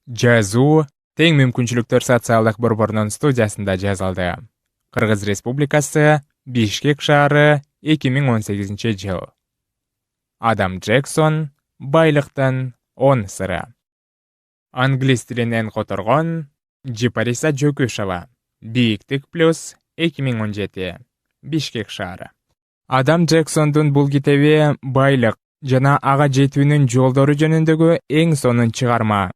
Жазуу тең мүмкүнчүлүктөр социалдык борборунун студиясында жазылды. Кыргыз Республикасы, Бишкек шаары, 2018-жыл. Адам Джексон, байлыктын 10 сыры. Англис тилинен которгон Жипариса Жөкүшева. Бийиктик плюс 2017. Бишкек шаары. Адам Джексондун бул китеби байлык жана ага жетүүнүн жолдору жөнүндөгү эң сонун чыгарма.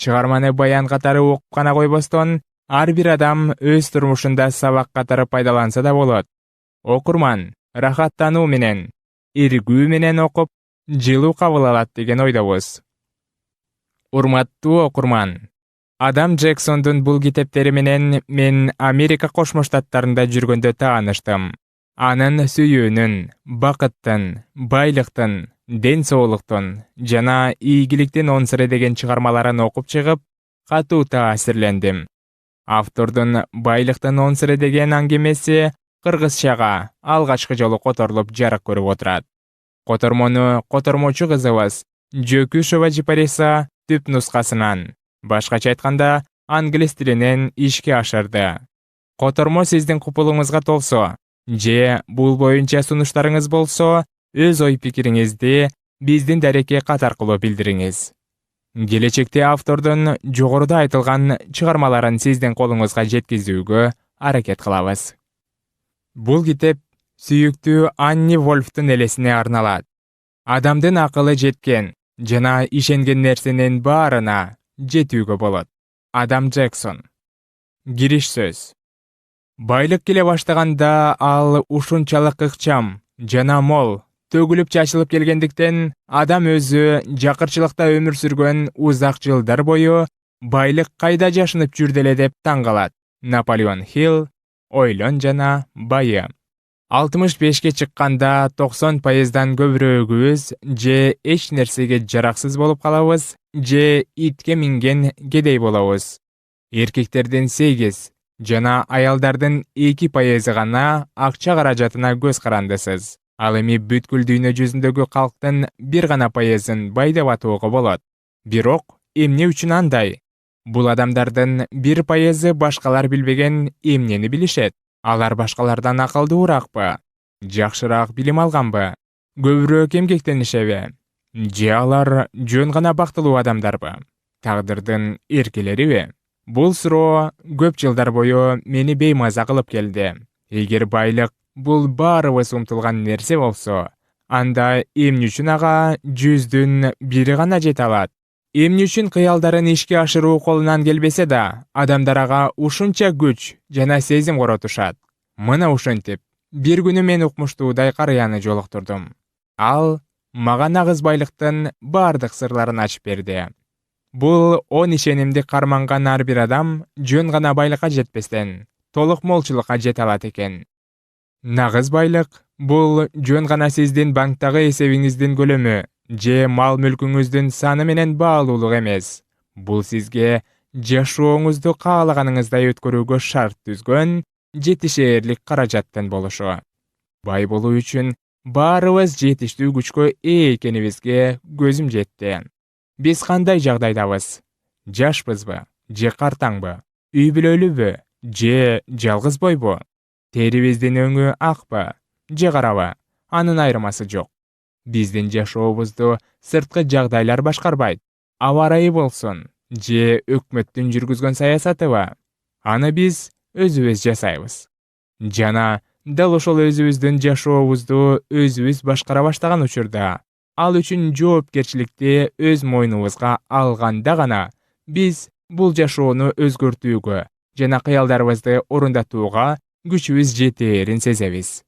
Чыгарманы баян катары окуп гана койбостон, ар бир адам өз турмушунда сабак катары пайдаланса да болот. Окурман рахаттануу менен, иргүү менен окуп, жылуу кабыл алат деген ойдобуз. Урматтуу окурман, Адам Джексондун бул китептери менен мен Америка Кошмо Штаттарында жүргөндө тааныштым. Анын сүйүүнүн, бакыттын, байлыктын, ден соолуктун жана ийгиликтин 10 сыры деген чыгармаларын окуп чыгып, катуу таасирлендим. Автордун байлыктын 10 сыры деген аңгемеси кыргызчага алгачкы жолу которулуп жарык көрүп отурат. Котормону котормочу кызыбыз Жөкүшева Жипариса түп нускасынан, башкача айтканда, англис тилинен ишке ашырды. Котормо сиздин купулуңузга толсо, же бул боюнча сунуштарыңыз болсо, өз ой-пикириңизди биздин дарекке кат аркылуу билдириңиз. Келечекте автордун жогоруда айтылган чыгармаларын сиздин колуңузга жеткизүүгө аракет кылабыз. Бул китеп сүйүктүү Анни Вольфтун элесине арналат. Адамдын акылы жеткен жана ишенген нерсенин баарына жетүүгө болот. Адам Джексон. Кириш сөз. Байлык келе баштаганда ал ушунчалык ыкчам жана мол, төгүлүп чачылып келгендиктен, адам өзү жакырчылыкта өмүр сүргөн узак жылдар бою байлык кайда жашынып жүрдү эле деп таң калат. Наполеон Хилл, Ойлон жана байы. 65-ке чыкканда 90%дан көбүрөөгүбүз же эч нерсеге жараксыз болуп калабыз, же итке минген кедей болобуз. Эркектердин 8 жана аялдардын 2% гана акча каражатына көз карандысыз. Ал эми бүткүл дүйнө жүзүндөгү калктын 1 гана пайызын бай деп атоого болот. Бирок эмне үчүн андай? Бул адамдардын 1% башкалар билбеген эмнени билишет? Алар башкалардан акылдуураакпы? Жакшыраак билим алганбы? Көбүрөөк эмгектенишеби? Же алар жөн гана бактылуу адамдарбы? Тагдырдын эркелериби? Бул суроо көп жылдар бою мени беймаза кылып келди. Эгер байлык бул баарыбыз умтулган нерсе болсо, анда эмне үчүн ага 100дүн 1 гана жете алат? Эмне үчүн кыялдарын ишке ашыруу колунан келбесе да, адамдар ага ушунча күч жана сезим коротушат? Мына ушинтип, бир күнү мен укмуштуудай карыяны жолуктурдум. Ал мага нагыз байлыктын бардык сырларын ачып берди. Бул 10 ишенимди карманган ар бир адам жөн гана байлыкка жетпестен, толук молчулукка жете алат экен. Нагыз байлык бул жөн гана сиздин банктагы эсебиңиздин көлөмү же мал мүлкүңүздүн саны менен баалуулук эмес. Бул сизге жашооңузду каалаганыңыздай өткөрүүгө шарт түзгөн жетишээрлик каражаттын болушу. Бай болуу үчүн баарыбыз жетиштүү күчкө ээ экенибизге көзүм жетти. Биз кандай жагдайдабыз? Жашпызбы же картаңбы? Үй бүлөлүбү же жалгыз бойбу? Терибиздин өңү акпы же карабы? Анын айырмасы жок. Биздин жашообузду сырткы жагдайлар башкарбайт. Аба ырайы болсун же өкмөттүн жүргүзгөн саясатыбы? Аны биз өзүбүз жасайбыз. Жана дал ошол өзүбүздүн жашообузду өзүбүз башкара баштаган учурда, ал үчүн жоопкерчиликти өз мойнубузга алганда гана биз бул жашоону өзгөртүүгө жана кыялдарыбызды орундатууга күчүбүз жетээрин сезебиз.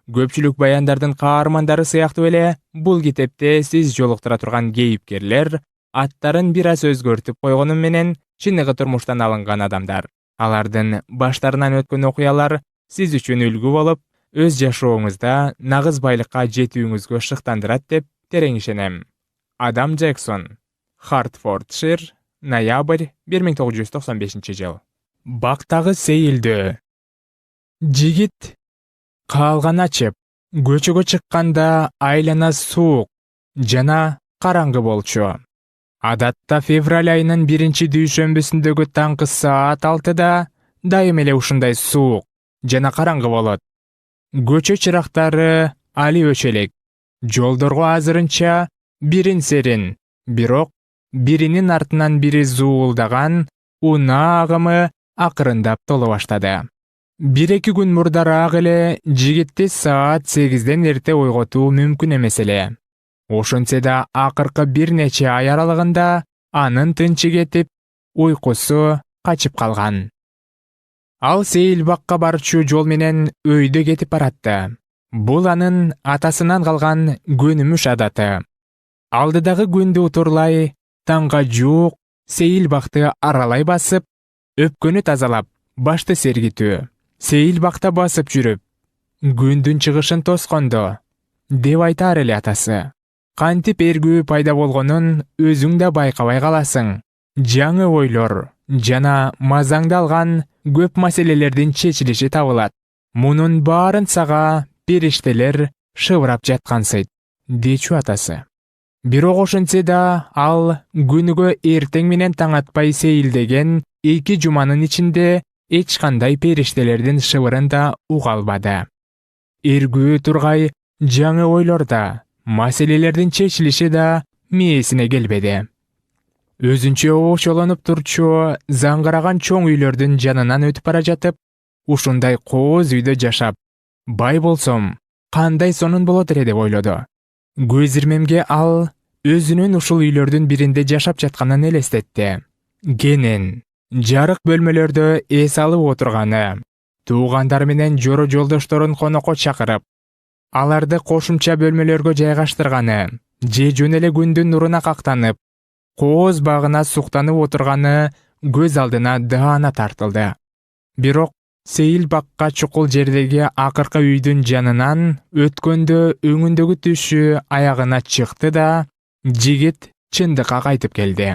Көпчүлүк баяндардын каармандары сыяктуу эле бул китепте сиз жолуктура турган кейипкерлер аттарын бир аз өзгөртүп койгону менен чыныгы турмуштан алынган адамдар. Алардын баштарынан өткөн окуялар сиз үчүн үлгү болуп, өз жашооңузда нагыз байлыкка жетүүңүзгө шыктандырат деп терең ишенем. Адам Джексон. Хартфордшир, ноябрь 1995-жыл. Бактагы сейилдөө. Жигит каалган ачып, көчөгө чыкканда айлана суук жана караңгы болчу. Адатта февраль айынын 1-дүйшөмбүсүндөгү таңкы саат 6-да дайым эле ушундай суук жана караңгы болот. Көчө чырактары али өчөлөк. Жолдорго азырынча бирин серин, бирок биринин артынан бири зуулдаган унаа агымы акырындап толо баштады. 1-2 күн мурдараак эле жигитти саат 8ден эрте ойготуу мүмкүн эмес эле. Ошентсе да акыркы бир нече ай аралыгында анын тынчы кетип, уйкусу качып калган. Ал Сейил бакка барчу жол менен өйдө кетип баратты. Бул анын атасынан калган көнүмүш адаты. Алдыдагы күндү утурлай, таңга жуук Сейил бакты аралай басып, өпкөнү тазалап, башты сергитүү. Сейил бакта басып жүрүп, күндүн чыгышын тоскондо, деп айтар эле атасы. Кантип эргүү пайда болгонун өзүң да байкабай каласың. Жаңы ойлор жана мазаңды алган көп маселелердин чечилиши табылат. Мунун баарын сага периштелер шыбырап жаткансыйт, дечү атасы. Бирок ошентсе да ал күнүгө эртең менен таң атпай сейилдеген 2 жуманын ичинде эч кандай периштелердин шыбырын да уга албады. Эргүү тургай жаңы ойлор да, маселелердин чечилиши да мээсине келбеди. Өзүнчө ошолонуп турчу заңгыраган чоң үйлөрдүн жанынан өтүп бара жатып, ушундай кооз үйдө жашап, бай болсом, кандай сонун болот эле деп ойлоду. Көз ирмемге ал өзүнүн ушул үйлөрдүн биринде жашап жатканын элестетти. Кенен, жарык бөлмөлөрдө эс алып отурганы, туугандары менен жоро жолдошторун конокко чакырып, аларды кошумча бөлмөлөргө жайгаштырганы, же жөн эле күндүн нуруна кактанып, кооз багына суктанып отурганы көз алдына даана тартылды. Бирок Сейил бакка чукул жердеги акыркы үйдүн жанынан өткөндө өңүндөгү түшү аягына чыкты да, жигит чындыкка кайтып келди.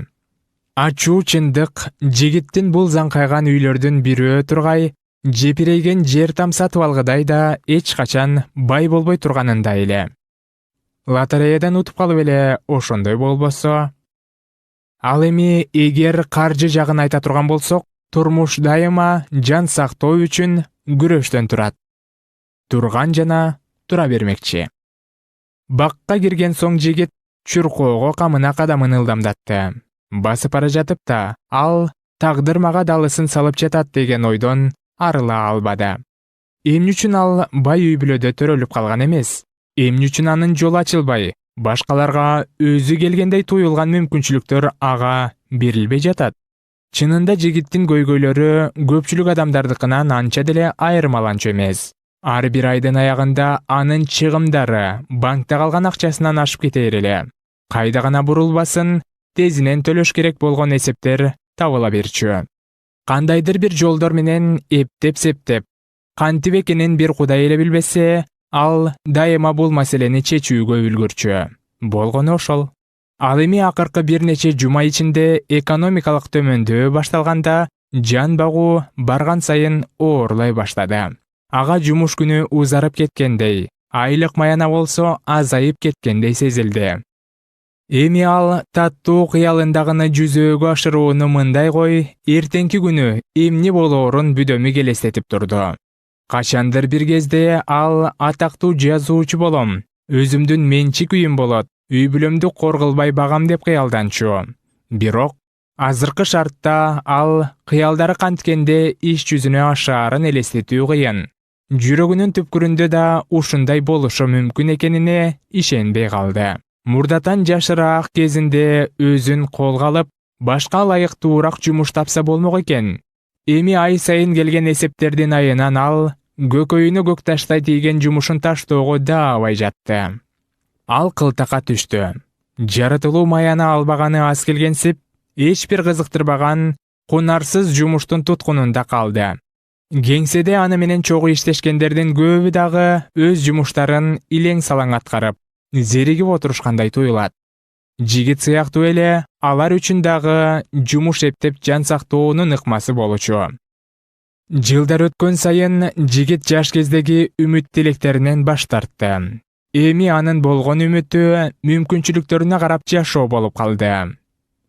Ачуу чындык жигиттин бул заңкайган үйлөрдүн бирөө тургай, жепирейген жер там сатып алгыдай да эч качан бай болбой турганында эле. Лотереядан утуп калып эле ошондой болбосо. Ал эми эгер каржы жагын айта турган болсок, турмуш дайыма жан сактоо үчүн күрөштөн турат. Турган жана тура бермекчи. Бакка кирген соң жигит чуркоого камына кадамын ылдамдатты. Басып бара жатып та, ал тагдыр мага далысын салып жатат деген ойдон арыла албады. Эмне үчүн ал бай үй бүлөдө төрөлүп калган эмес? Эмне үчүн анын жолу ачылбай, башкаларга өзү келгендей туюлган мүмкүнчүлүктөр ага берилбей жатат? Чынында жигиттин көйгөйлөрү көпчүлүк адамдардыкынан анча деле айырмаланчу эмес. Ар бир айдын аягында анын чыгымдары банкта калган акчасынан ашып кетер эле. Кайда гана бурулбасын, тезинен төлөш керек болгон эсептер табыла берчү. Кандайдыр бир жолдор менен эптеп-септеп, кантип экенин бир Кудай эле билбесе, ал дайыма бул маселени чечүүгө үлгүрчү. Болгону ошол. Ал эми акыркы бир нече жума ичинде экономикалык төмөндөө башталганда, жан багуу барган сайын оорлой баштады. Ага жумуш күнү узарып кеткендей, айлык маяна болсо азайып кеткендей сезилди. Эми ал таттуу кыялындагыны жүзөөгө ашырууну мындай кой, эртеңки күнү эмне болоорун бүдөмү элестетип турду. Качандыр бир кезде ал атактуу жазуучу болом, өзүмдүн менчик үйүм болот, үй бүлөмдү корголбай багам деп кыялданчу. Бирок азыркы шартта ал кыялдары канткенде иш жүзүнө ашаарын элестетүү кыйын. Жүрөгүнүн түпкүрүндө да ушундай болушу мүмкүн экенине ишенбей калды. Мурдатан жашыраак кезинде өзүн колго алып, башка ылайыктуураак жумуш тапса болмок экен. Эми ай сайын келген эсептердин айынан ал көкөйүнө көк таштай тийген жумушун таштоого даабай жатты. Ал кылтакка түштү. Жаратылуу маяны албаганы аз келгенсип, эч бир кызыктырбаган, кунарсыз жумуштун туткунунда калды. Кеңседе аны менен чогуу иштешкендердин көбү дагы өз жумуштарын илең салаң аткарып, зеригип отурушкандай туюлат. Жигит сыяктуу эле алар үчүн дагы жумуш эптеп жан сактоонун ыкмасы болчу. Жылдар өткөн сайын жигит жаш кездеги үмүт тилектеринен баш тартты. Эми анын болгон үмүтү мүмкүнчүлүктөрүнө карап жашоо болуп калды.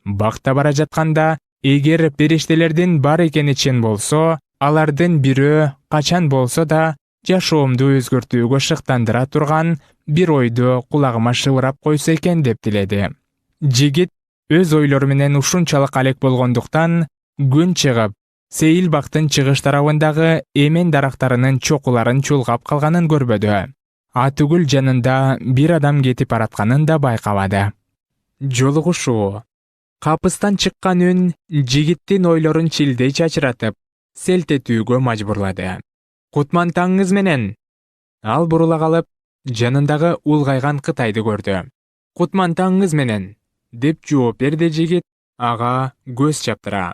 Бакта бара жатканда, эгер периштелердин бар экени чын болсо, алардын бирөө качан болсо да жашоомду өзгөртүүгө шыктандыра турган бир ойду кулагыма шыбырап койсо экен деп тиледи. Жигит өз ойлору менен ушунчалык алек болгондуктан күн чыгып, Сейил бактын чыгыш тарабындагы эмен дарактарынын чокуларын чулгап калганын көрбөдү. Атүгүл жанында бир адам кетип баратканын да байкабады. Жолугушуу. Капыстан чыккан үн жигиттин ойлорун чилдей чачыратып, селт этүүгө мажбурлады. Кутмантаңыңыз менен. Ал бурула калып, жанындагы улгайган Кытайды көрдү. Кутмантаңыңыз менен, деп жооп берди жигит ага көз чаптыра.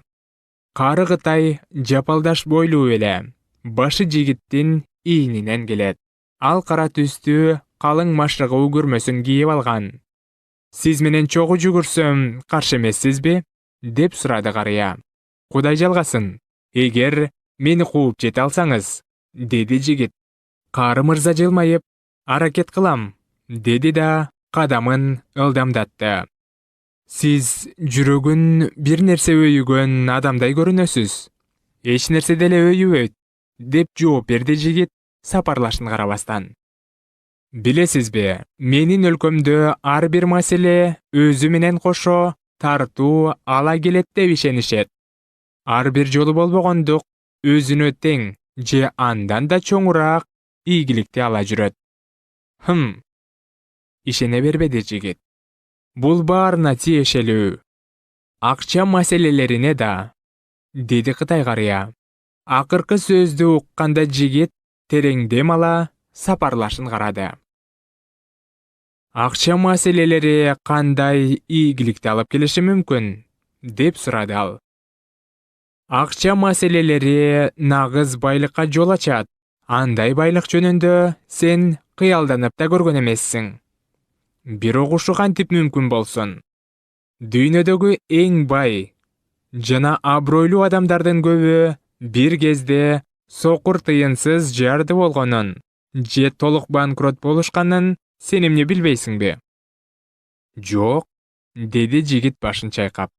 Кары Кытай жапалдаш бойлуу эле, башы жигиттин ийининен келет. Ал кара түстүү, калың машыгы үгүрмөсүн кийип алган. Сиз менен чогуу жүгүрсөм каршы эмессизби? деп сурады карыя. Кудай жалгасын, эгер мени кууп жете алсаңыз, деди жигит. Кары мырза жылмайып, аракет кылам, деди да кадамын ылдамдатты. Сиз жүрөгүн бир нерсе өйүгөн адамдай көрүнөсүз. Эч нерсе деле өйүбөйт, деп жооп берди жигит сапарлашын карабастан. Билесизби, менин өлкөмдө ар бир маселе өзү менен кошо тартуу ала келет деп ишенишет. Ар бир жолу болбогондук өзүнө тең же андан да чоңураак ийгиликти ала жүрөт. Ишене бербеди жигит. Бул баарына тиешелүү. Акча маселелерине да, деди Кытай карыя. Акыркы сөздү укканда жигит терең дем ала сапарлашын карады. Акча маселелери кандай ийгиликти алып келиши мүмкүн? деп сурады ал. Акча маселелери нагыз байлыкка жол ачат. Андай байлык жөнүндө сен кыялданып да көргөн эмессиң. Бирок ушу кантип мүмкүн болсун? Дүйнөдөгү эң бай жана абройлуу адамдардын көбү бир кезде сокур тыйынсыз жарды болгонун же толук банкрот болушканын сен эмне билбейсиңби? Жок, деди жигит башын чайкап.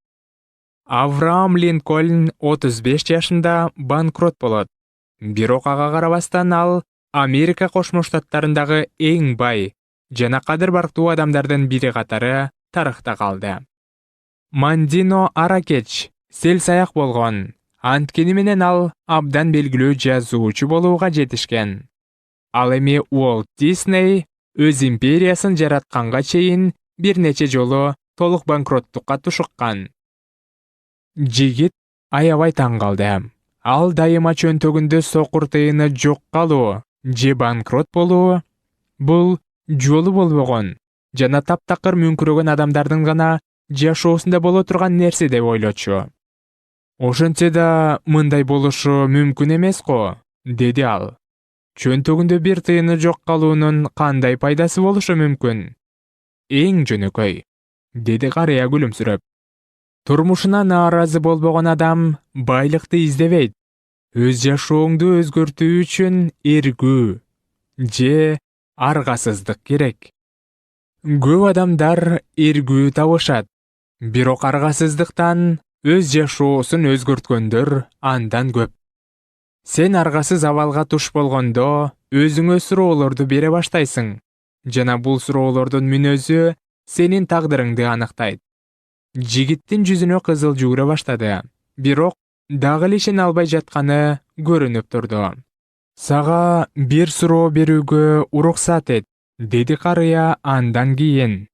Авраам Линкольн 35 жашында банкрот болот. Бирок ага карабастан ал Америка Кошмо Штаттарындагы эң бай жана кадыр барктуу адамдардын бири катары тарыхта калды. Мандино Аракеч сел саяк болгон. Анткени менен ал абдан белгилүү жазуучу болууга жетишкен. Ал эми Уолт Дисней өз империясын жаратканга чейин бир нече жолу толук банкроттукка тушуккан. Жигит аябай таң калды. Ал дайыма чөнтөгүндө сокур тыйыны жок калуу же банкрот болуу бул жолу болбогон жана таптакыр мүңкүрөгөн адамдардын гана жашоосунда боло турган нерсе деп ойлочу. Ошентсе да мындай болушу мүмкүн эмес го, деди ал. Чөнтөгүндө бир тыйыны жок калуунун кандай пайдасы болушу мүмкүн? Эң жөнөкөй, деди карыя күлүмсүрөп. Турмушуна нааразы болбогон адам байлыкты издебейт. Өз жашооңду өзгөртүү үчүн эргүү же аргасыздык керек. Көп адамдар эргүү табышат, бирок аргасыздыктан өз жашоосун өзгөрткөндөр андан көп. Сен аргасыз абалга туш болгондо өзүңө суроолорду бере баштайсың, жана бул суроолордун мүнөзү сенин тагдырыңды аныктайт. Жигиттин жүзүнө кызыл жүгүрө баштады, бирок дагы эле ишене албай жатканы көрүнүп турду. Сага бир суроо берүүгө уруксат эт, деди карыя андан кийин.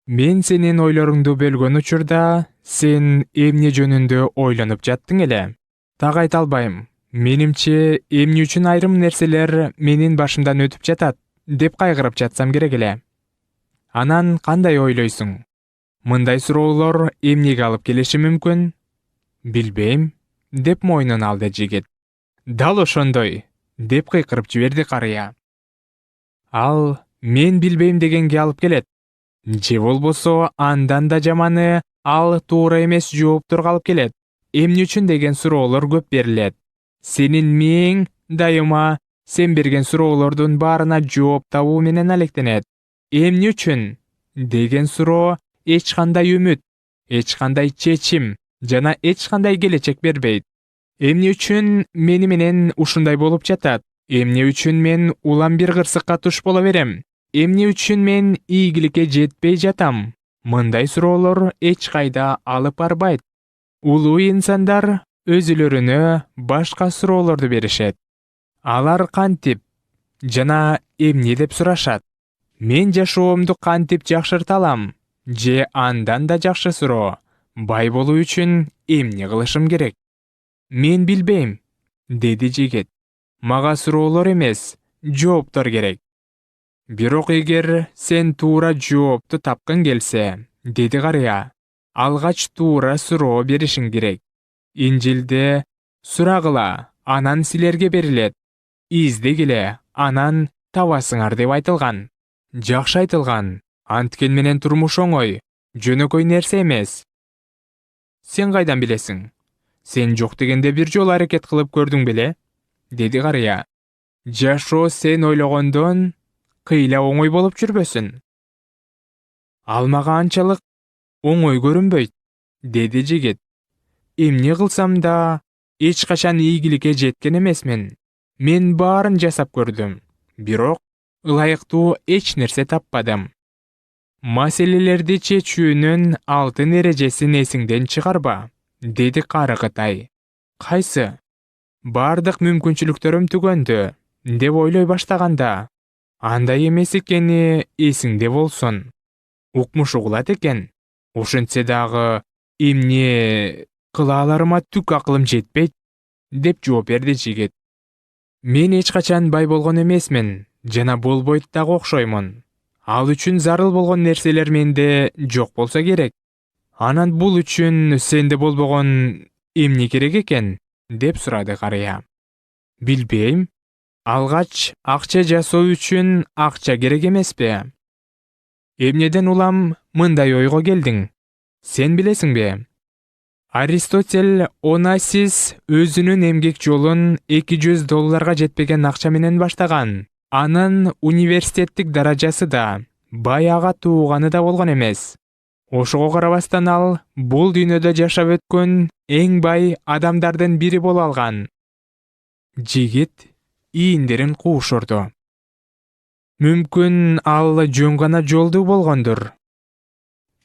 Мен сенин ойлоруңду бөлгөн учурда сен эмне жөнүндө ойлонуп жаттың эле? Так айта албайм. Менимче эмне үчүн айрым нерселер менин башымдан өтүп жатат деп кайгырып жатсам керек эле. Анан кандай ойлойсуң? Мындай суроолор эмнеге алып келиши мүмкүн? Билбейм, деп мойнун алды жигит. Дал ошондой, деп кыйкырып жиберди карыя. Ал мен билбейм дегенге алып келет. Же болбосо андан да жаманы ал туура эмес жооптурга алып келет. Эмне үчүн деген суроолор көп берилет. Сенин мээң дайыма сен берген суроолордун баарына жооп табуу менен алектенет. Эмне үчүн деген суроо эч кандай үмүт, эч кандай чечим жана эч кандай келечек бербейт. Эмне үчүн мени менен ушундай болуп жатат? Эмне үчүн мен улам бир кырсыкка туш боло берем? Эмне үчүн мен ийгиликке жетпей жатам? Мындай суроолор эч кайда алып барбайт. Улуу инсандар өзүлөрүнө башка суроолорду беришет. Алар кантип жана эмне деп сурашат. Мен жашоомду кантип жакшырта алам? Же андан да жакшы суроо. Бай болуу үчүн эмне кылышым керек? Мен билбейм, деди жигит. Мага суроолор эмес, жооптор керек. Бирок эгер сен туура жоопту тапкың келсе, деди карыя, алгач туура суроо беришиң керек. Инжилде сурагыла, анан силерге берилет. Издегиле, анан табасыңар деп айтылган. Жакшы айтылган. Анткен менен турмуш оңой, жөнөкөй нерсе эмес. Сен кайдан билесиң? Сен жок дегенде бир жолу аракет кылып көрдүң беле? Деди карыя. Жашоо сен ойлогондон кыйла оңой болуп жүрбөсүн. Ал мага анчалык оңой көрүнбөйт, деди жигит. Эмне кылсам да эч качан ийгиликке жеткен эмесмин. Мен баарын жасап көрдүм, бирок ылайыктуу эч нерсе таппадым. Маселелерди чечүүнүн алтын эрежесин эсиңден чыгарба, деди кары Кытай. Кайсы? Бардык мүмкүнчүлүктөрүм түгөндү, деп ойлой баштаганда, андай эмес экени эсиңде болсун. Укмуш угулат экен. Ошентсе дагы эмне кыла аларыма түк акылым жетпейт, деп жооп берди жигит. Мен эч качан бай болгон эмесмин, жана болбойт дагы окшоймун. Ал үчүн зарыл болгон нерселер менде жок болсо керек. Анан бул үчүн сенде болбогон эмне керек экен? Деп сурады карыя. Билбейм. Алгач акча жасоо үчүн акча керек эмеспи? Эмнеден улам мындай ойго келдиң? Сен билесиңби? Аристотель Онасис өзүнүн эмгек жолун $200 жетпеген акча менен баштаган. Анын университеттик даражасы да, бай ага тууганы да болгон эмес. Ошого карабастан ал бул дүйнөдө жашап өткөн эң бай адамдардын бири боло алган. Жигит ийиндерин куушурду. Мүмкүн ал жөн гана жолдуу болгондур.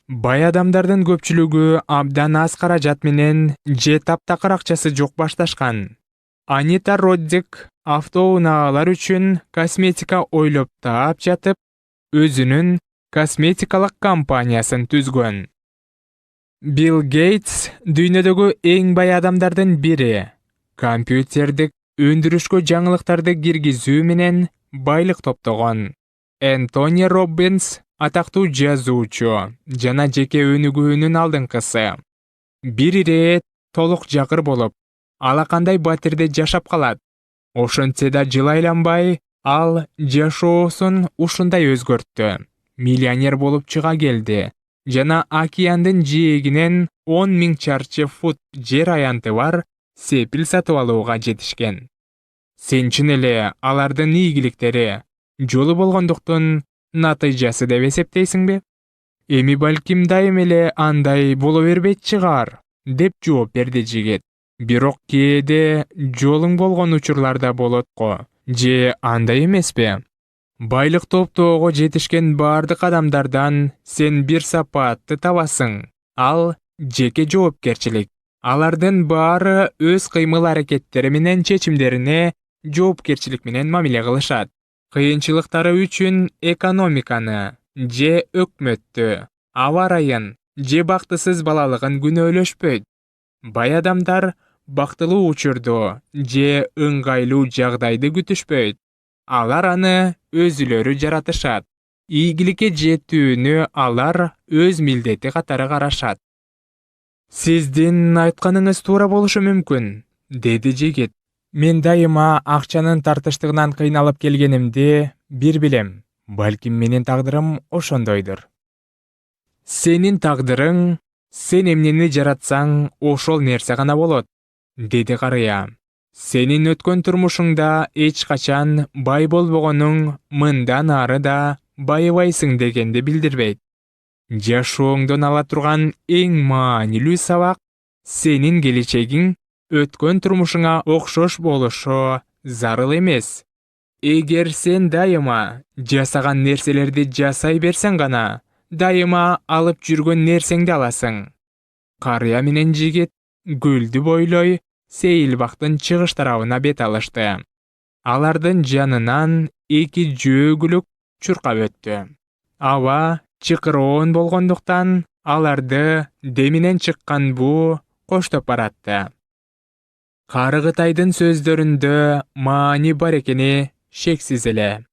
Бай адамдардын көпчүлүгү абдан аз каражат менен же таптакыр акчасы жок башташкан. Анита Роддик автоунаагар үчүн косметика ойлоп таап жатып, өзүнүн косметикалык компаниясын түзгөн. Билл Гейтс дүйнөдөгү эң бай адамдардын бири. Компьютердик өндүрүшкө жаңылыктарды киргизүү менен байлык топтогон. Энтони Роббинс атактуу жазуучу жана жеке өнүгүүнүн алдыңкысы. Бир ирет толук жакыр болуп, алакандай батирде жашап калат. Ошентсе да жыл айланбай, ал жашоосун ушундай өзгөрттү. Миллионер болуп чыга келди жана океандын жээгинен 10,000 чарчы фут жер аянты бар сепил сатып алууга жетишкен. Сен чын эле алардын ийгиликтери жолу болгондуктун натыйжасы деп эсептейсиңби? Эми балким дайым эле андай боло бербейт чыгар, деп жооп берди жигит. Бирок кээде жолуң болгон учурларда болот го, же андай эмеспи? Байлык топтоого жетишкен бардык адамдардан сен бир сапаатты табасың. Ал жеке жоопкерчилик. Алардын баары өз кыймыл-аракеттери менен чечимдерине жоопкерчилик менен мамиле кылышат. Кыйынчылыктары үчүн экономиканы, же өкмөттү, аба ырайын, же бактысыз балалыгын күнөөлөшпөйт. Бай адамдар бактылуу учурду же ыңгайлуу жагдайды күтүшпөйт. Алар аны өзүлөрү жаратышат. Ийгиликке жетүүнү алар өз милдети катары карашат. Сиздин айтканыңыз туура болушу мүмкүн, деди жигит. Мен дайыма акчанын тартыштыгынан кыйналып келгенимди бир билем. Балким менин тагдырым ошондойдур. Сенин тагдырың, сен эмнени жаратсаң, ошол нерсе гана болот, деди карыя. Сенин өткөн турмушуңда эч качан бай болбогонуң мындан ары да байыбайсың дегенди билдирбейт. Жашооңдон ала турган эң маанилүү сабак сенин келечегиң өткөн турмушуңа окшош болушу зарыл эмес. Эгер сен дайыма жасаган нерселерди жасай берсең гана, дайыма алып жүргөн нерсеңди аласың. Карыя менен жигит гүлдү бойлой сейилбактын чыгыш тарабына бет алышты. Алардын жанынан эки жөөгүлүк чуркап өттү. Аба чыкыроон болгондуктан аларды деминен чыккан буу коштоп баратты. Карыгытайдын сөздөрүндө маани бар экени шексиз эле.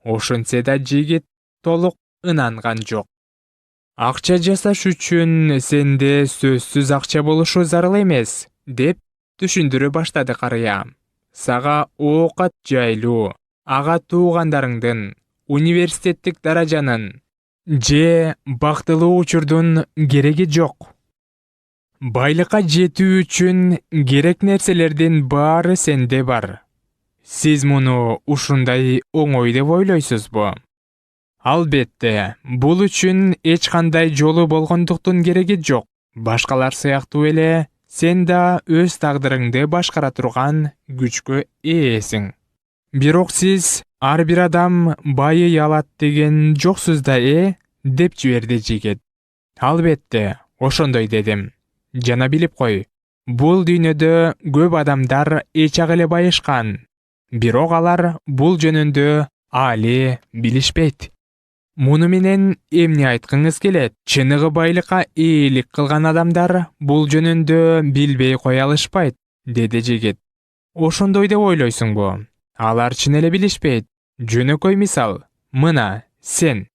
Ошентсе да жигит толук ынанган жок. Акча жасаш үчүн сенде сөзсүз акча болушу зарыл эмес, деп түшүндүрө баштады карыя. Сага оокат жайлуу, ага туугандарыңдын, университеттик даражанын же бактылуу учурдун кереги жок. Байлыкка жетүү үчүн керек нерселердин баары сенде бар. Сиз муну ушундай оңой деп ойлойсузбу? Албетте, бул үчүн эч кандай жолу болгондуктун кереги жок. Башкалар сыяктуу эле сен да өз тагдырыңды башкара турган күчкө ээсиң. Бирок сиз ар бир адам байый алат деген жоксуз да деп жиберди жигит. Албетте, ошондой дедим. Жана билип кой, бул дүйнөдө көп адамдар эчак эле байышкан. Бирок алар бул жөнүндө али билишпейт. Муну менен эмне айткыңыз келет? Чыныгы байлыкка ээлик кылган адамдар бул жөнүндө билбей кое алышпайт, деди жигит. Ошондой деп ойлойсуңбу? Алар чын эле билишпейт. Жөнөкөй мисал, мына сен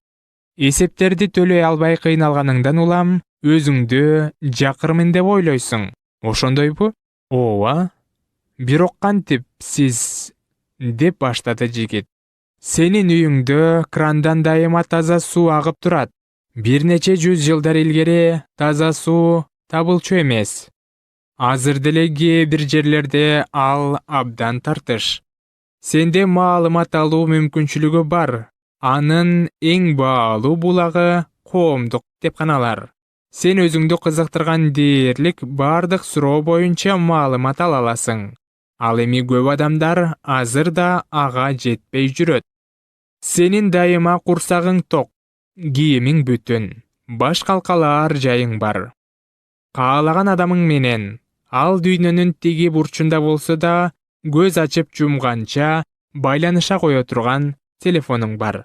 эсептерди төлөй албай кыйналганыңдан улам өзүңдү жакырмын деп ойлойсуң. Ошондойбу? Ооба. Бирок кантип сиз деп баштады жигит. Сенин үйүңдө крандан дайыма таза суу агып турат. Бир нече жүз жылдар илгери таза суу табылчу эмес. Азыр деле кээ бир жерлерде ал абдан тартыш. Сенде маалымат алуу мүмкүнчүлүгү бар. Анын эң баалуу булагы коомдук китепканалар. Сен өзүңдү кызыктырган дээрлик бардык суроо боюнча маалымат ала аласың. Ал эми көп адамдар азыр да ага жетпей жүрөт. Сенин дайыма курсагың ток, кийимиң бүтүн, баш калкалаар жайың бар. Каалаган адамың менен ал дүйнөнүн тиги бурчунда болсо да көз ачып жумганча байланыша кое турган телефонуң бар.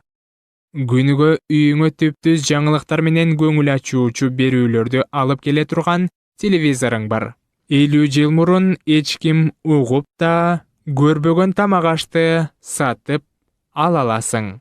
Күнүгө үйүңө түптүз жаңылыктар менен көңүл ачуучу берүүлөрдү алып келе турган телевизоруң бар. 50 жыл мурун эч ким угуп да көрбөгөн тамак ашты сатып ала аласың.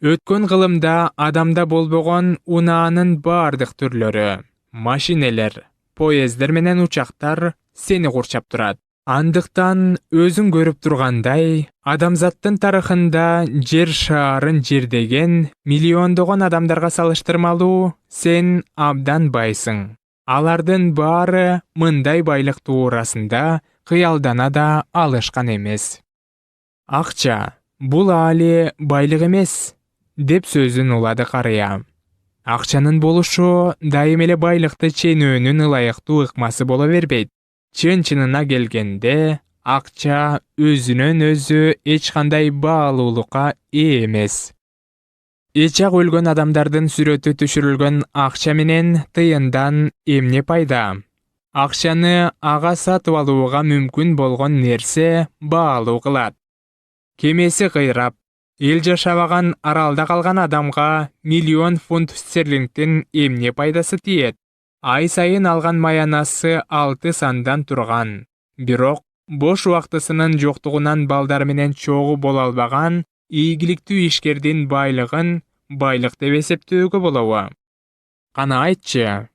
Өткөн кылымда адамда болбогон унаанын бардык түрлөрү, машинелер, поездер менен учактар сени курчап турат. Андыктан өзүң көрүп тургандай, адамзаттын тарыхында жер шаарын жердеген миллиондогон адамдарга салыштырмалуу сен абдан байсың. Алардын баары мындай байлык туурасында кыялдана да алышкан эмес. Акча бул али байлык эмес, деп сөзүн улады карыя. Акчанын болушу дайым эле байлыкты ченөөнүн ылайыктуу ыкмасы боло бербейт. Чын-чынына келгенде, акча өзүнөн өзү эч кандай баалуулукка ээ эмес. Эчак өлгөн адамдардын сүрөтү түшүрүлгөн акча менен тыйындан эмне пайда? Акчаны ага сатып алууга мүмкүн болгон нерсе баалуу кылат. Кемеси кыйрап, эл жашабаган аралда калган адамга миллион фунт стерлингдин эмне пайдасы тиет? Ай сайын алган маянасы 6 сандан турган. Бирок бош убактысынын жоктугунан балдар менен чогуу боло албаган ийгиликтүү ишкердин байлыгын байлык деп эсептөөгө болобу? Кана айтчы,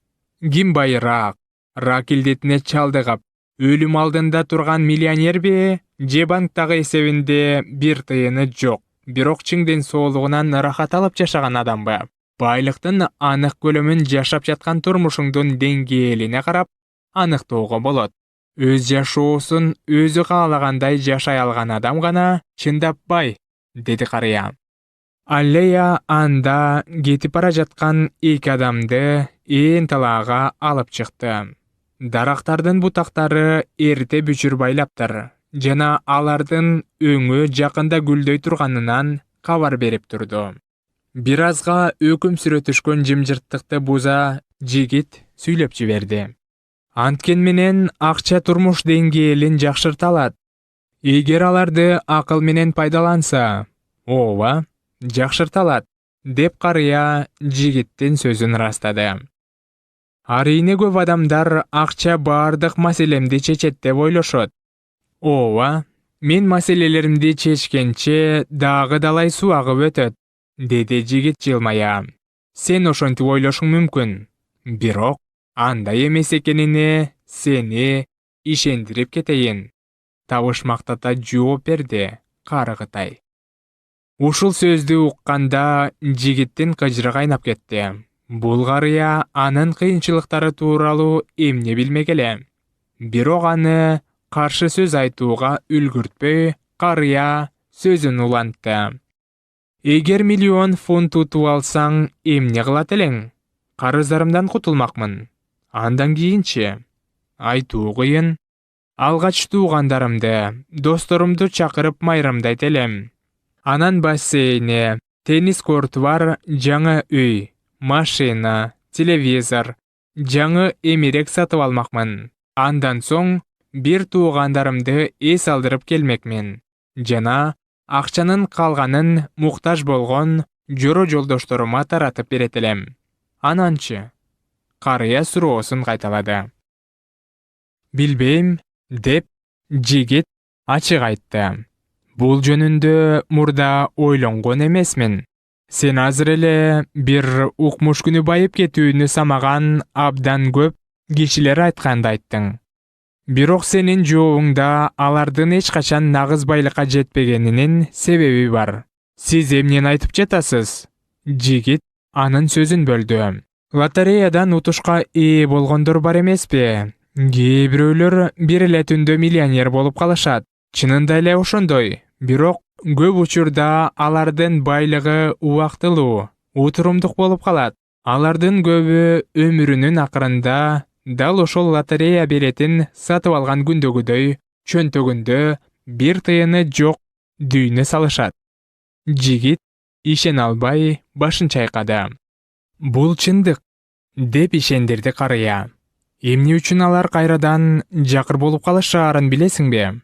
ким байыраак? Рак илдетине чалдыгып, өлүм алдында турган миллионерби же банктагы эсебинде бир тыйыны жок, бирок чың ден соолугунан рахат алып жашаган адамбы? Байлыктын анык көлөмүн жашап жаткан турмушуңдун деңгээлине карап аныктоого болот. Өз жашоосун өзү каалагандай жашай алган адам гана чындап бай, деди карыя. Аллея анда кетип бара жаткан эки адамды ээн талаага алып чыкты. Дарактардын бутактары эрте бүчүр байлаптыр жана алардын өңү жакында гүлдөй турганынан кабар берип турду. Бир азга өкүм сүрө түшкөн жымжырттыкты буза жигит сүйлөп жиберди. Анткен менен акча турмуш деңгээлин жакшырта алат. Эгер аларды акыл менен пайдаланса, ооба, жакшырта алат, деп карыя жигиттин сөзүн ырастады. Арийне көп адамдар акча баардык маселемди чечет деп ойлошот. Ооба, мен маселелеримди чечкенче дагы далай суу агып өтөт, деди жигит жылмая. Сен ошентип ойлошуң мүмкүн, бирок андай эмес экенине сени ишендирип кетейин. Табышмактата жооп берди Карыгытай. Ушул сөздү укканда жигиттин кыжыры кайнап кетти. Бул карыя анын кыйынчылыктары тууралуу эмне билмек эле. Бирок аны каршы сөз айтууга үлгүртпөй, карыя сөзүн улантты. Эгер миллион фунт утуп алсаң, эмне кылат элең? Карыздарымдан кутулмакмын. Андан кийинчи? Айтуу кыйын. Алгач туугандарымды, досторумду чакырып майрамдайт элем. Анан бассейне, теннис корту бар жаңы үй, машина, телевизор, жаңы эмерек сатып алмакмын. Андан соң бир туугандарымды эс алдырып келмекмин. Жана акчанын калганын муктаж болгон жоро жолдошторума таратып берет элем. Ананчы? Карыя суроосун кайталады. Билбейм, деп жигит ачык айтты. Бул жөнүндө мурда ойлонгон эмесмин. Сен азыр эле бир укмуш күнү байып кетүүнү самаган абдан көп кишилер айтканды айттың. Бирок сенин жообуңда алардын эч качан нагыз байлыкка жетпегенинин себеби бар. Сиз эмнени айтып жатасыз? Жигит анын сөзүн бөлдү. Лотереядан утушка ээ болгондор бар эмеспи? Кээ бирөөлөр бир эле түндө миллионер болуп калышат. Чынында эле ошондой. Бирок көп учурда алардын байлыгы убактылуу, утурумдук болуп калат. Алардын көбү өмүрүнүн акырында дал ошол лотерея билетин сатып алган күндөгүдөй чөнтөгүндө бир тыйыны жок дүйнө салышат. Жигит ишене албай башын чайкады. Бул чындык, деп ишендирди карыя. Эмне үчүн алар кайрадан жакыр болуп калышаарын билесиңби?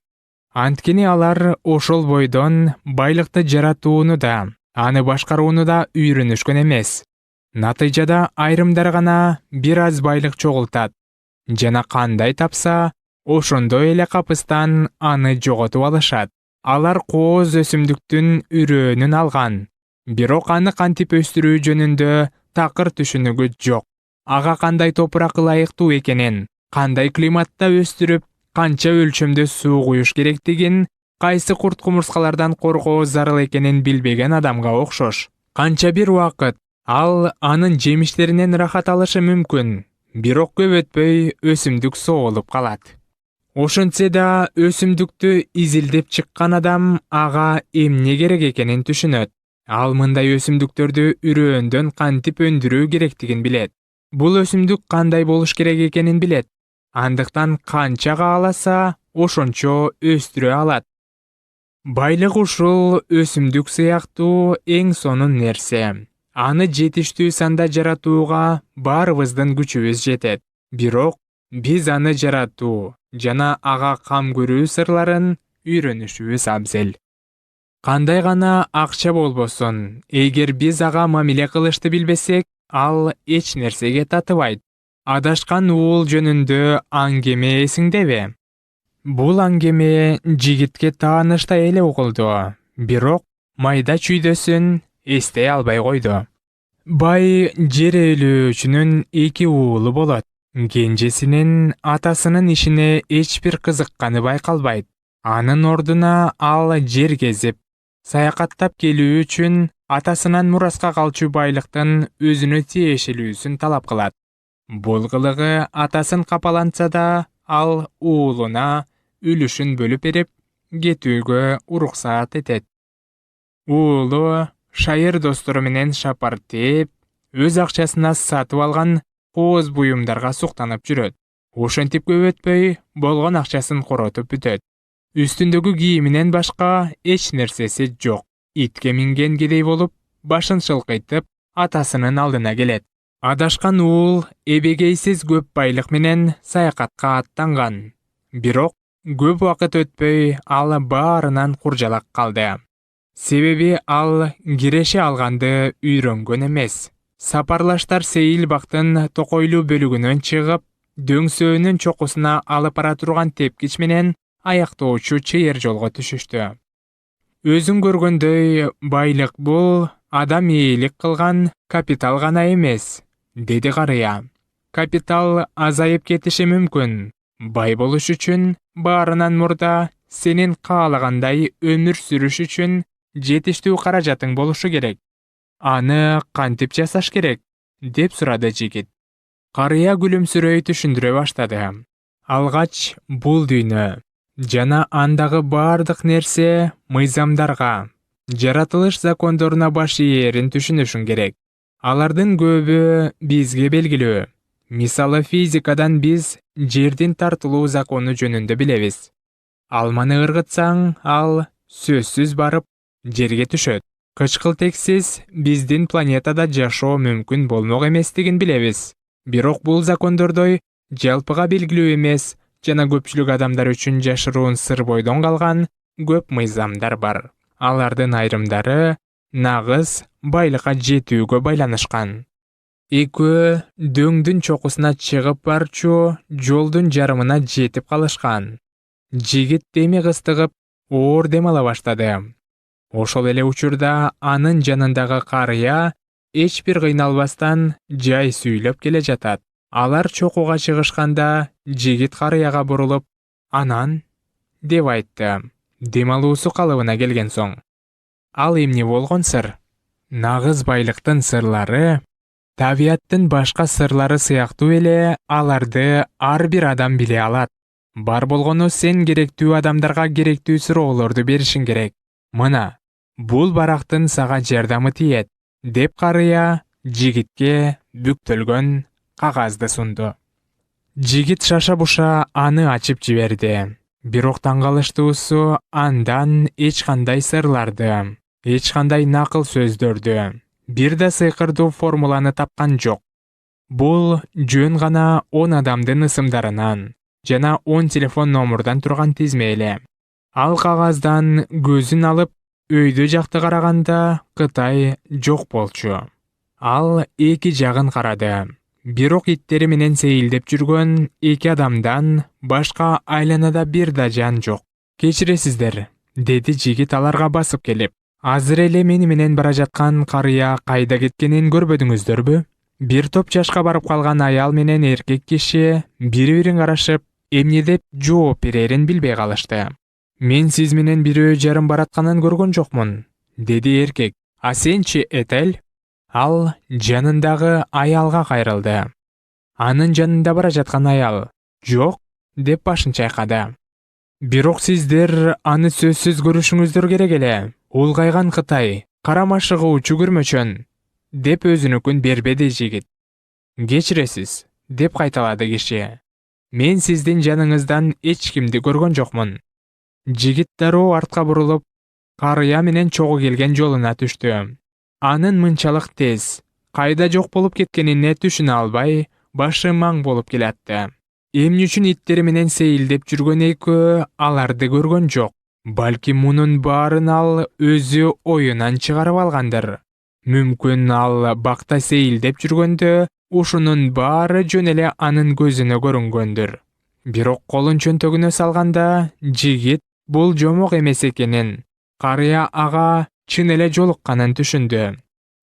Анткени алар ошол бойдон байлыкты жаратууну да, аны башкарууну да үйрөнүшкөн эмес. Натыйжада айрымдар гана бир аз байлык чогултат. Жана кандай тапса, ошондой эле капыстан аны жоготуп алышат. Алар кооз өсүмдүктүн үрөөнүн алган. Бирок аны кантип өстүрүү жөнүндө такыр түшүнүгү жок. Ага кандай топурак ылайыктуу экенин, кандай климатта өстүрүп, канча өлчөмдө суу куюш керектигин, кайсы курт кумурскалардан коргоо зарыл экенин билбеген адамга окшош. Канча бир убакыт ал анын жемиштеринен рахат алышы мүмкүн, бирок көп өтпөй өсүмдүк соолуп калат. Ошентсе да өсүмдүктү изилдеп чыккан адам ага эмне керек экенин түшүнөт. Ал мындай өсүмдүктөрдү үрөөндөн кантип өндүрүү керектигин билет. Бул өсүмдүк кандай болуш керек экенин билет. Андыктан канча кааласа, ошончо өстүрө алат. Байлык ушул өсүмдүк сыяктуу эң сонун нерсе. Аны жетиштүү санда жаратууга баарыбыздын күчүбүз жетет. Бирок биз аны жаратуу жана ага кам көрүү сырларын үйрөнүшүбүз абзел. Кандай гана акча болбосун, эгер биз ага мамиле кылышты билбесек, ал эч нерсеге татыбайт. Адашкан уул жөнүндө аңгеме эсиңдеби? Бул аңгеме жигитке тааныштай эле угулду, бирок майда чүйдөсүн эстей албай койду. Бай жер ээлөөчүнүн 2 уулу болот. Кенжесинин атасынын ишине эч бир кызыкканы байкалбайт. Анын ордуна ал жер кезип, саякаттап келүү үчүн атасынан мураска калчу байлыктын өзүнө тиешелүүсүн талап кылат. Бул кылыгы атасын капалантса да, ал уулуна үлүшүн бөлүп берип, кетүүгө уруксаат этет. Уулу шайыр достору менен шапар тээп, өз акчасына сатып алган кооз буюмдарга суктанып жүрөт. Ошентип көп өтпөй болгон акчасын коротуп бүтөт. Үстүндөгү кийиминен башка эч нерсеси жок. Итке минген кедей болуп, башын шылкыйтып, атасынын алдына келет. Адашкан уул эбегейсиз көп байлык менен саякатка аттанган. Бирок көп убакыт өтпөй ал баарынан куржалак калды. Себеби ал киреше алганды үйрөнгөн эмес. Сапарлаштар Сейил бактын токойлуу бөлүгүнөн чыгып, дөңсөөнүн чокусуна алып бара турган тепкич менен аяктоочу чейер жолго түшүштү. Өзүң көргөндөй, байлык бул адам ээлик кылган капитал гана эмес, деди карыя. Капитал азайып кетиши мүмкүн. Бай болуш үчүн баарынан мурда сенин каалагандай өмүр сүрүш үчүн жетиштүү каражатың болушу керек. Аны кантип жасаш керек? Деп сурады жигит. Карыя күлүмсүрөй түшүндүрө баштады. Алгач бул дүйнө жана андагы бардык нерсе мыйзамдарга, жаратылыш закондоруна баш ээрин түшүнүшүң керек. Алардын көбү бизге белгилүү. Мисалы физикадан биз жердин тартылуу закону жөнүндө билебиз. Алманы ыргытсаң, ал сөзсүз барып жерге түшөт. Кычкылтексиз биздин планетада жашоо мүмкүн болмок эместигин билебиз. Бирок бул закондордой жалпыга белгилүү эмес жана көпчүлүк адамдар үчүн жашыруун сыр бойдон калган көп мыйзамдар бар. Алардын айрымдары нагыз байлыкка жетүүгө байланышкан. Экөө дөңдүн чокусуна чыгып барчу жолдун жарымына жетип калышкан. Жигит деми кыстыгып, оор дем ала баштады. Ошол эле учурда анын жанындагы карыя эч бир кыйналбастан жай сүйлөп келе жатат. Алар чокуга чыгышканда жигит карыяга бурулуп, анан деп айтты. Дем алуусу калыбына келген соң. Ал эмне болгон сыр? Нагыз байлыктын сырлары табияттын башка сырлары сыяктуу эле аларды ар бир адам биле алат. Бар болгону сен керектүү адамдарга керектүү суроолорду беришиң керек. Мына, бул барактын сага жардамы тиет, деп карыя жигитке бүктөлгөн кагазды сунду. Жигит шаша-буша аны ачып жиберди. Бирок таң калыштуусу андан эч кандай сырларды, эч кандай накыл сөздөрдү, бир да сыйкырдуу формуланы тапкан жок. Бул жөн гана 10 адамдын ысымдарынан жана 10 телефон номурдан турган тизме эле. Ал кагаздан көзүн алып, өйдө жакты караганда Кытай жок болчу. Ал эки жагын карады. Бирок иттери менен сейилдеп жүргөн эки адамдан башка айланада бир да жан жок. Кечиресиздер, деди жигит аларга басып келип. Азыр эле мени менен бара жаткан карыя кайда кеткенин көрбөдүңүздөрбү? Бир топ жашка барып калган аял менен эркек киши бири-бирин карашып, эмне деп жооп берерин билбей калышты. Мен сиз менен бирөө жарым баратканын көргөн жокмун, деди эркек. А сенчи, Этель? Ал жанындагы аялга кайрылды. Анын жанында бара жаткан аял жок, деп башын чайкады. Бирок сиздер аны сөзсүз көрүшүңүздөр керек эле. Улгайган Кытай, карамашыгуучу көрмөчөн, деп өзүнүкүн бербеди жигит. Кечиресиз, деп кайталады киши. Мен сиздин жаныңыздан эч кимди көргөн жокмун. Жигит дароо артка бурулуп, карыя менен чогуу келген жолуна түштү. Анын мынчалык тез, кайда жок болуп кеткенине түшүнө албай, башы маң болуп келатты. Эмне үчүн иттери менен сейилдеп жүргөн экөө аларды көргөн жок. Балким мунун баарын ал өзү оюнан чыгарып алгандыр. Мүмкүн ал бакта сейилдеп жүргөндө ушунун баары жөн эле анын көзүнө көрүнгөндүр. Бирок колун чөнтөгүнө салганда жигит бул жомок эмес экенин, карыя ага чын эле жолукканын түшүндү.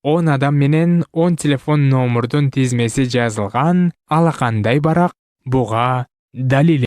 10 адам менен 10 телефон номурдун тизмеси жазылган алакандай барак буга далил.